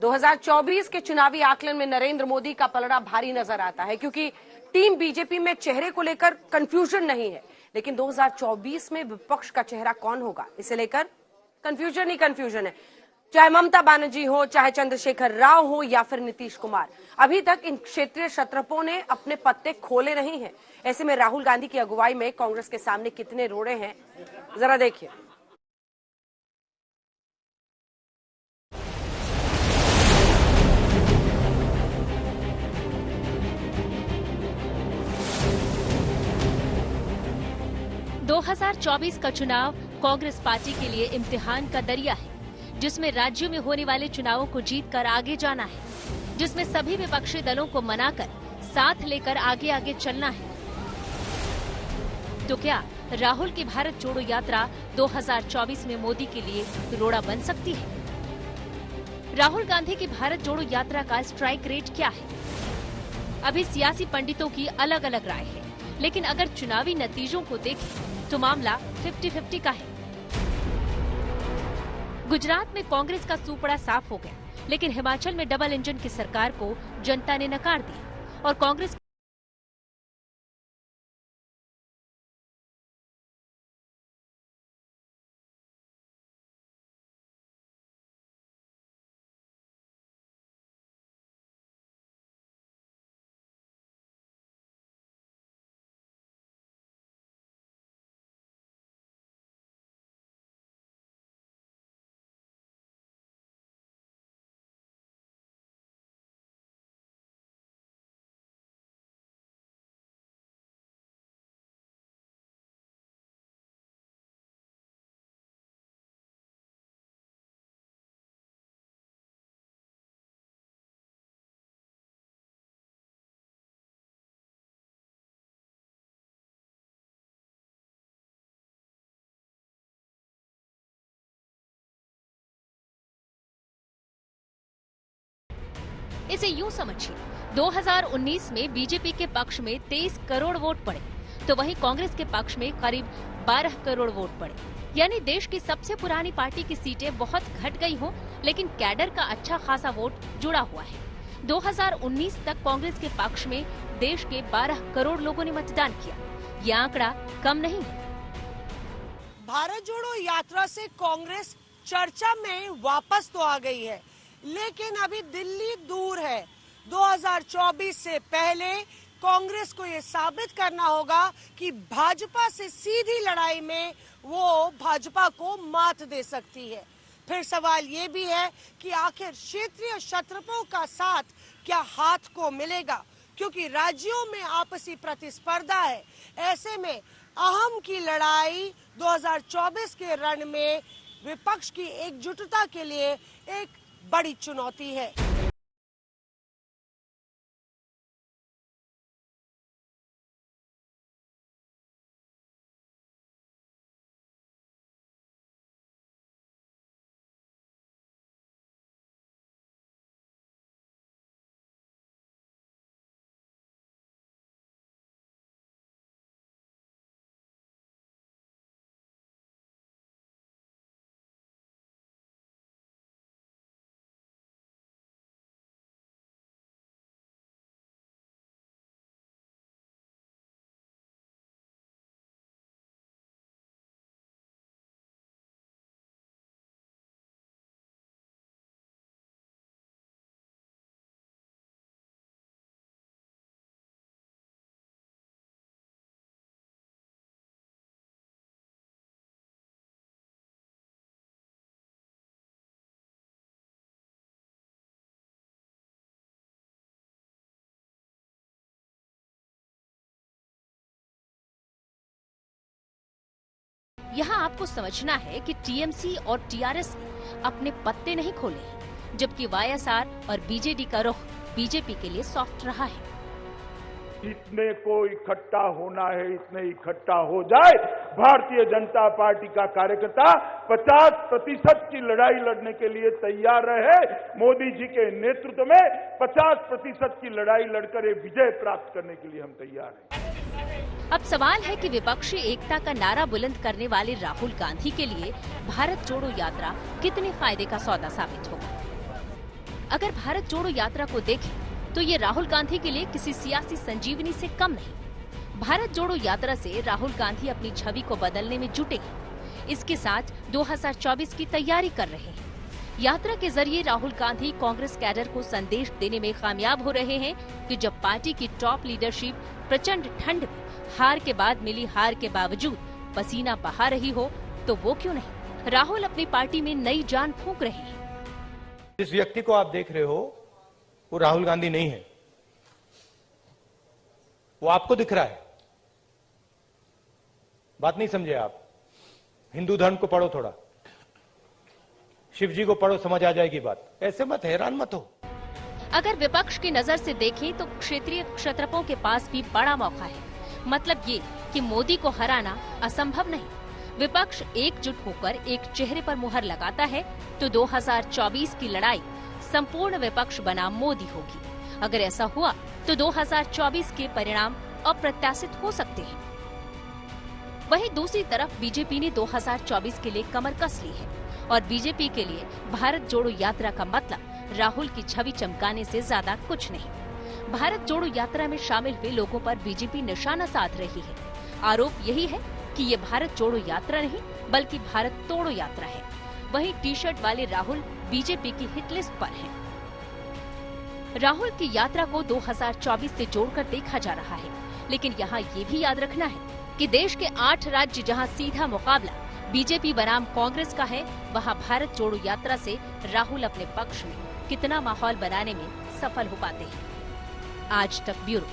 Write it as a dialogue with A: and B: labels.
A: 2024 के चुनावी आकलन में नरेंद्र मोदी का पलड़ा भारी नजर आता है, क्योंकि टीम बीजेपी में चेहरे को लेकर कंफ्यूजन नहीं है, लेकिन 2024 में विपक्ष का चेहरा कौन होगा, इसे लेकर कंफ्यूजन ही कंफ्यूजन है। चाहे ममता बनर्जी हो, चाहे चंद्रशेखर राव हो या फिर नीतीश कुमार, अभी तक इन क्षेत्रीय क्षत्रपों ने अपने पत्ते खोले नहीं हैं। ऐसे में राहुल गांधी की अगुवाई में कांग्रेस के सामने कितने रोड़े हैं, जरा देखिए।
B: दो 2024 का चुनाव कांग्रेस पार्टी के लिए इम्तिहान का दरिया है, जिसमें राज्यों में होने वाले चुनावों को जीतकर आगे जाना है, जिसमें सभी विपक्षी दलों को मनाकर साथ लेकर आगे आगे चलना है। तो क्या राहुल की भारत जोड़ो यात्रा 2024 में मोदी के लिए रोड़ा बन सकती है? राहुल गांधी की भारत जोड़ो यात्रा का स्ट्राइक रेट क्या है? अभी सियासी पंडितों की अलग अलग राय है, लेकिन अगर चुनावी नतीजों को देखें तो मामला 50-50 का है। गुजरात में कांग्रेस का सूपड़ा साफ हो गया, लेकिन हिमाचल में डबल इंजन की सरकार को जनता ने नकार दिया और कांग्रेस इसे यूं समझिए, 2019 में बीजेपी के पक्ष में 23 करोड़ वोट पड़े, तो वहीं कांग्रेस के पक्ष में करीब 12 करोड़ वोट पड़े। यानी देश की सबसे पुरानी पार्टी की सीटें बहुत घट गई हों, लेकिन कैडर का अच्छा खासा वोट जुड़ा हुआ है। 2019 तक कांग्रेस के पक्ष में देश के 12 करोड़ लोगों ने मतदान किया। यह आंकड़ा कम नहीं है।
C: भारत जोड़ो यात्रा से कांग्रेस चर्चा में वापस तो आ गई है, लेकिन अभी दिल्ली दूर है। 2024 से पहले कांग्रेस को ये साबित करना होगा कि भाजपा से सीधी लड़ाई में वो भाजपा को मात दे सकती है। फिर सवाल ये भी है कि आखिर क्षेत्रीय क्षत्रपों का साथ क्या हाथ को मिलेगा, क्योंकि राज्यों में आपसी प्रतिस्पर्धा है। ऐसे में अहम की लड़ाई 2024 के रण में विपक्ष की एकजुटता के लिए एक बड़ी चुनौती है।
B: यहाँ आपको समझना है कि टीएमसी और टीआरएस अपने पत्ते नहीं खोले, जबकि वाईएसआर और बीजेडी का रुख बीजेपी के लिए सॉफ्ट रहा है।
D: इतने को इकट्ठा होना है, इतने इकट्ठा हो जाए। भारतीय जनता पार्टी का कार्यकर्ता 50% की लड़ाई लड़ने के लिए तैयार रहे। मोदी जी के नेतृत्व में 50% की लड़ाई लड़कर ये विजय प्राप्त करने के लिए हम तैयार हैं।
B: अब सवाल है कि विपक्षी एकता का नारा बुलंद करने वाले राहुल गांधी के लिए भारत जोड़ो यात्रा कितने फायदे का सौदा साबित होगा। अगर भारत जोड़ो यात्रा को देखें तो ये राहुल गांधी के लिए किसी सियासी संजीवनी से कम नहीं। भारत जोड़ो यात्रा से राहुल गांधी अपनी छवि को बदलने में जुटे हैं। इसके साथ 2024 की तैयारी कर रहे हैं। यात्रा के जरिए राहुल गांधी कांग्रेस कैडर को संदेश देने में कामयाब हो रहे हैं कि जब पार्टी की टॉप लीडरशिप प्रचंड ठंड में हार के बाद मिली हार के बावजूद पसीना बहा रही हो तो वो क्यों नहीं। राहुल अपनी पार्टी में नई जान फूंक रहे हैं।
E: जिस व्यक्ति को आप देख रहे हो वो राहुल गांधी नहीं है, वो आपको दिख रहा है। बात नहीं समझे आप। हिंदू धर्म को पढ़ो, थोड़ा शिव जी को पढ़ो, समझ आ जाएगी बात। ऐसे मत, हैरान मत हो।
B: अगर विपक्ष की नजर से देखें तो क्षेत्रीय क्षत्रपों के पास भी बड़ा मौका है। मतलब ये कि मोदी को हराना असंभव नहीं। विपक्ष एकजुट होकर एक चेहरे पर मुहर लगाता है तो 2024 की लड़ाई संपूर्ण विपक्ष बनाम मोदी होगी। अगर ऐसा हुआ तो 2024 के परिणाम अप्रत्याशित हो सकते हैं। वहीं दूसरी तरफ बीजेपी ने 2024 के लिए कमर कस ली है और बीजेपी के लिए भारत जोड़ो यात्रा का मतलब राहुल की छवि चमकाने से ज्यादा कुछ नहीं। भारत जोड़ो यात्रा में शामिल हुए लोगों पर बीजेपी निशाना साध रही है। आरोप यही है कि ये भारत जोड़ो यात्रा नहीं बल्कि भारत तोड़ो यात्रा है। वहीं टी शर्ट वाले राहुल बीजेपी की हिट लिस्ट पर हैं। राहुल की यात्रा को 2024 से जोड़कर देखा जा रहा है, लेकिन यहाँ ये भी याद रखना है कि देश के 8 राज्य जहाँ सीधा मुकाबला बीजेपी बनाम कांग्रेस का है, वहाँ भारत जोड़ो यात्रा से राहुल अपने पक्ष में कितना माहौल बनाने में सफल हो पाते हैं। आज तक ब्यूरो।